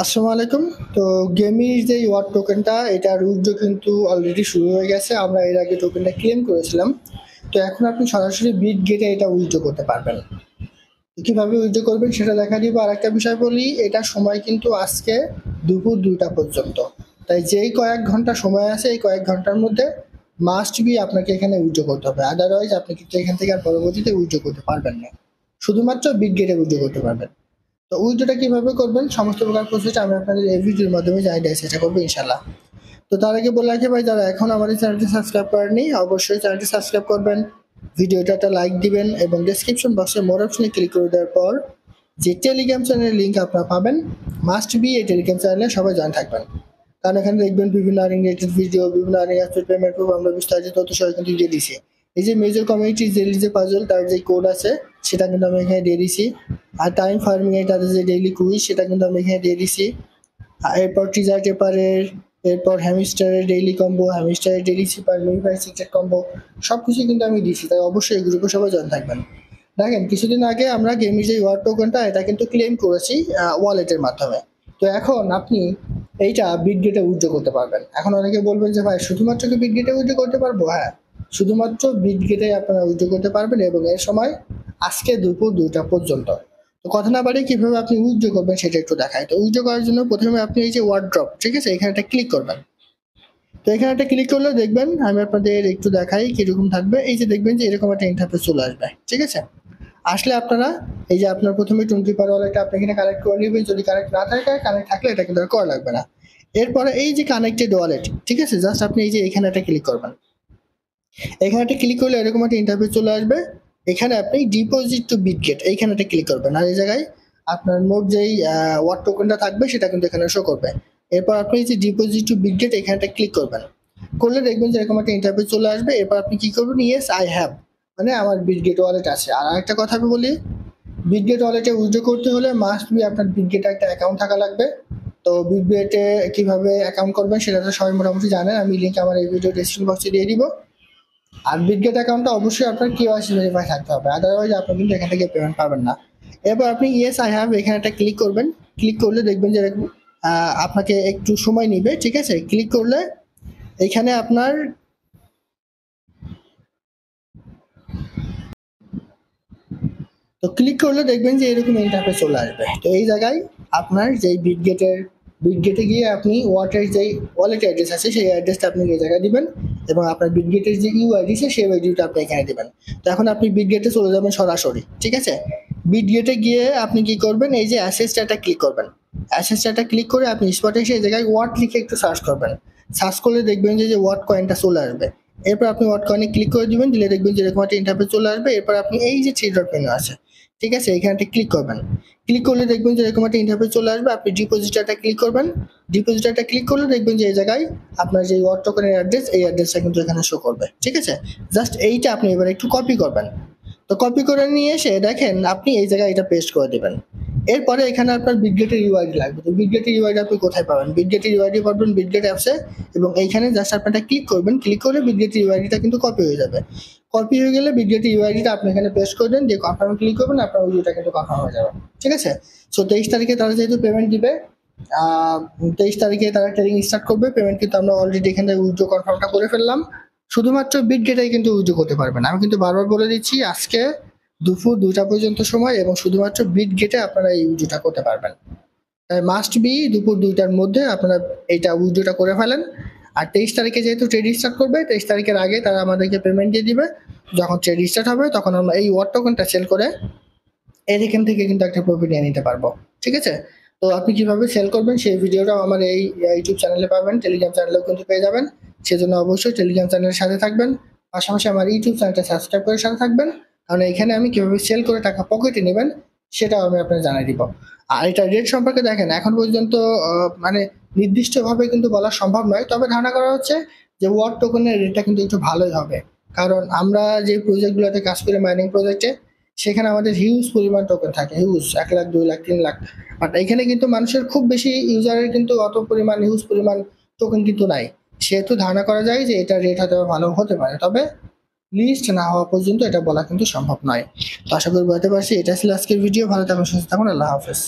আসসালামু আলাইকুম। তো গেমির যে ওয়ার টোকেনটা এটার উইথড্র কিন্তু অলরেডি শুরু হয়ে গেছে। আমরা এর আগে টোকেনটা ক্লেম করেছিলাম। তো এখন আপনি সরাসরি বিট গেটে এটা উইথড্র করতে পারবেন। তো কিভাবে উইথড্র করবেন সেটা দেখা দিব। আর একটা বিষয় বলি, এটা সময় কিন্তু আজকে দুপুর 2টা পর্যন্ত। তাই যেই কয়েক ঘন্টা সময় আছে এই কয়েক ঘন্টার মধ্যে মাস্ট বি আপনাকে এখানে উইথড্র করতে হবে। আদারওয়াইজ আপনি কিন্তু এখান থেকে আর পরবর্তীতে উইথড্র করতে পারবেন না। শুধুমাত্র বিট গেটে উইথড্র করতে পারবেন। তো উইথড্রটা কিভাবে করবেন সমস্ত প্রকার প্রসেস আমি আপনাদের এই ভিডিওর মাধ্যমে জানিয়ে দেওয়ার চেষ্টা করবো ইনশাল্লাহ। তো তার আগে বলে রাখি ভাই, যারা এখন আমাদের চ্যানেলটি সাবস্ক্রাইব করেননি অবশ্যই চ্যানেলটি সাবস্ক্রাইব করবেন, ভিডিওটা একটা লাইক দিবেন এবং ডেসক্রিপশন বক্সে মোর অপশনে ক্লিক করে দেওয়ার পর যে টেলিগ্রাম চ্যানেলের লিঙ্ক আপনারা পাবেন, মাস্ট বি এই টেলিগ্রাম চ্যানেলে সবাই জয়েন থাকবেন। কারণ এখানে দেখবেন বিভিন্ন আর্নিং রিলেটেড ভিডিও, বিভিন্ন আর্নিং অ্যাপের পেমেন্ট প্রুফ আমরা বিস্তারিত তথ্য সহ কিন্তু দিয়ে দিছি। এই যে মেজর কমিউনিটি যে পাজল তার যে কোড আছে সেটা কিন্তু আমি এখানে দিয়ে দিছি। আর টাইম ফার্মিং এর তাদের যে ডেইলি কুইজ সেটা কিন্তু আমি এখানে দিয়ে দিছি। এরপর টিজার টেপারের, এরপর হ্যামস্টারের ডেইলি কম্বো, হ্যামস্টারের ডেইলি সিপার, মিনিফাই সিক্রেট কম্বো সবকিছু কিন্তু আমি দিছি। তাই অবশ্যই এই গ্রুপে সবাই জয়েন থাকবেন। দেখেন কিছুদিন আগে আমরা গেমের যে ওয়ার টোকেনটা এটা কিন্তু ক্লেম করেছি ওয়ালেটের মাধ্যমে। তো এখন আপনি এইটা বিটগেটে উইথড্র করতে পারবেন। এখন অনেকে বলবেন যে ভাই শুধুমাত্র কি বিটগেটে উইথড্র করতে পারবো? হ্যাঁ, শুধুমাত্র বিটগেটে আপনারা উইথড্র করতে পারবেন এবং এর সময় আজকে দুপুর 2টা পর্যন্ত। তো কথা না বাড়িয়ে কিভাবে আপনি উইথড্র করবেন সেটা একটু দেখাই। তো উইথড্র করার জন্য প্রথমে আপনি এই যে ওয়ার্ড্রপ, ঠিক আছে, এখানে একটা ক্লিক করবেন। তো এখানে একটা ক্লিক করলে দেখবেন, আমি আপনাদের একটু দেখাই কিরকম থাকবে। এই যে দেখবেন যে এরকম একটা ইন্টারফেস চলে আসবে, ঠিক আছে। আসলে আপনারা এই যে আপনার প্রথমে 20 পার ওয়ালেটটা আপনি এখানে কানেক্ট করে নেবেন। যদি কানেক্ট না থাকে, কানেক্ট থাকলে এটা কিন্তু আর করা লাগবে না। এরপরে এই যে কানেক্টেড ওয়ালেট, ঠিক আছে, জাস্ট আপনি এই যে এখানে একটা ক্লিক করবেন। এখানে একটা ক্লিক করলে এরকম একটা ইন্টারফেস চলে আসবে। এখানে আপনি ডিপোজিট টু বিটগেট এইখানে একটা ক্লিক করবেন। আর এই জায়গায় আপনার মোট যেই ওয়াট টোকেনটা থাকবে সেটা কিন্তু এখানে শো করবে। এরপর আপনি এই যে ডিপোজিট টু বিটগেট এখানে একটা ক্লিক করবেন। করলে দেখবেন যে এরকম একটা ইন্টারফেস চলে আসবে। এরপর আপনি কি করবেন, ইয়েস আই হ্যাভ, মানে আমার বিটগেট ওয়ালেট আছে। আর একটা কথা আমি বলি, বিটগেট ওয়ালেটে উইথড্র করতে হলে মাস্ট বি আপনার বিটগেটে একটা অ্যাকাউন্ট থাকা লাগবে। তো বিটগেটে কিভাবে অ্যাকাউন্ট করবেন সেটা তো সবাই মোটামুটি জানেন। আমি লিঙ্ক আমার এই ভিডিও ডেসক্রিপশন বক্সে দিয়ে দিব। আর বিটগেট অ্যাকাউন্টটা অবশ্যই আপনার কেওয়াইসি ভেরিফাই থাকতে হবে, আদারওয়াইজ আপনি কিন্তু এখান থেকে পেমেন্ট পাবেন না। এবার আপনি ইয়েস আই হ্যাভ এখানে একটা ক্লিক করবেন। ক্লিক করলে দেখবেন যে আপনাকে একটু সময় নিবে, ঠিক আছে। ক্লিক করলে এখানে আপনার তো ক্লিক করলে দেখবেন যে এরকম ইন্টারফেস চলে আসবে। তো এই জায়গায় আপনার যেই বিটগেটে গিয়ে আপনি ওয়ালেট অ্যাড্রেস আছে সেই অ্যাড্রেসটা আপনি এই জায়গায় দিবেন এবং আপনার বিটগেটের যে ইউআইডি আছে সেই ইউআইডিটা আপনি এখানে দিবেন। তো এখন আপনি বিটগেটে চলে যাবেন সরাসরি, ঠিক আছে। বিটগেটে গিয়ে আপনি কি করবেন, এই যে অ্যাসেসটা ক্লিক করবেন। অ্যাসেসটা ক্লিক করে আপনি স্পটে এসে এই জায়গায় ওয়াট লিখে একটু সার্চ করবেন। সার্চ করলে দেখবেন যে ওয়াট কয়েনটা চলে আসবে। এরপর আপনি ওয়াট কয়েনে ক্লিক করে দিবেন, দিলে দেখবেন যে এরকম একটা ইন্টারফেস চলে আসবে। এরপর আপনি এই যে থ্রি ডট মেনু আছে, ঠিক আছে, এখানে ক্লিক করবেন। ক্লিক করলে দেখবেন যে এরকম একটা ইন্টারফেস চলে আসবে। আপনি ডিপোজিটারটা ক্লিক করবেন। ডিপোজিটারটা ক্লিক করলে দেখবেন যে এই জায়গায় আপনার যে ওয়াট টোকেনের অ্যাড্রেস এই অ্যাড্রেসটা কিন্তু এখানে শো করবে, ঠিক আছে। জাস্ট এইটা আপনি এবার একটু কপি করবেন। তো কপি করে নিয়ে এসে দেখেন আপনি এই জায়গায় এটা পেস্ট করে দেবেন। এরপরে এখানে আপনার বিটগেটের ইউআইডি লাগবে। তো বিটগেটের ইউআইডি আপনি কোথায় পাবেন? বিটগেটের ইউআইডি পাবেন বিটগেট অ্যাপসে এবং এইখানে জাস্ট আপনারা ক্লিক করবেন। ক্লিক করে বিটগেটের ইউআইডিটা কিন্তু কপি হয়ে যাবে। কপি হয়ে গেলে বিটগেটের ইউআইডিটা আপনি এখানে পেস্ট করে দেন, দিয়ে কনফার্মে ক্লিক করবেন, আপনার ওইটা কিন্তু কনফার্ম হয়ে যাবে, ঠিক আছে। সো 23 তারিখে তারা যেহেতু পেমেন্ট দিবে, 23 তারিখে তারা ট্রেডিং স্টার্ট করবে। পেমেন্ট কিন্তু আমরা অলরেডি এখানে উইথড্র কনফার্মটা করে ফেললাম। শুধুমাত্র বিটগেটেই কিন্তু উইথড্র করতে পারবেন। আমি কিন্তু বারবার বলে দিচ্ছি আজকে দুপুর 2টা পর্যন্ত সময় এবং শুধুমাত্র বিটগেটে আপনারা এই উইথড্রটা করতে পারবেন। তাই মাস্ট বি দুপুর 2টার মধ্যে আপনারা এইটা উইথড্রটা করে ফেলেন। আর 23 তারিখে যেহেতু ট্রেড স্টার্ট করবে, 23 তারিখের আগে তারা আমাদেরকে পেমেন্ট দিয়ে দিবে। যখন ট্রেড স্টার্ট হবে তখন আমরা এই ওয়াট টোকেনটা সেল করে এখান থেকে কিন্তু একটা প্রফিট নিয়ে নিতে পারবো, ঠিক আছে। তো আপনি কিভাবে সেল করবেন সেই ভিডিওটাও আমার এই ইউটিউব চ্যানেলে পাবেন, টেলিগ্রাম চ্যানেলেও কিন্তু পেয়ে যাবেন। সেজন্য অবশ্যই টেলিগ্রাম চ্যানেলের সাথে থাকবেন, পাশাপাশি আমার ইউটিউব চ্যানেলটা সাবস্ক্রাইব করে সাথে থাকবেন। কারণ এখানে আমি কিভাবে সেল করে টাকা পকেটে নেবেন সেটাও আমি আপনাকে জানাই দিব। আর এটা রেট সম্পর্কে দেখেন এখন পর্যন্ত মানে নির্দিষ্টভাবে কিন্তু বলা সম্ভব নয়, তবে ধারণা করা হচ্ছে যে ওয়াট টোকেনের রেটটা কিন্তু একটু ভালোই হবে। কারণ আমরা যে প্রজেক্টগুলোতে কাজ করি মাইনিং প্রজেক্টে, সেখানে আমাদের হিউজ পরিমাণ টোকেন থাকে, হিউজ 1 লাখ 2 লাখ 3 লাখ। বাট এখানে কিন্তু মানুষের খুব বেশি ইউজারের কিন্তু অত পরিমাণ হিউজ পরিমাণ টোকেন কিন্তু নাই। সেহেতু ধারণা করা যায় যে এটা রেট হয়তো ভালো হতে পারে, তবে লিস্ট না হওয়া পর্যন্ত এটা বলা কিন্তু সম্ভব নয়। তো আশা করি বলতে পারছি। এটা ছিল আজকের ভিডিও। ভালো থাকুন, সুস্থ থাকুন, আল্লাহ হাফেজ।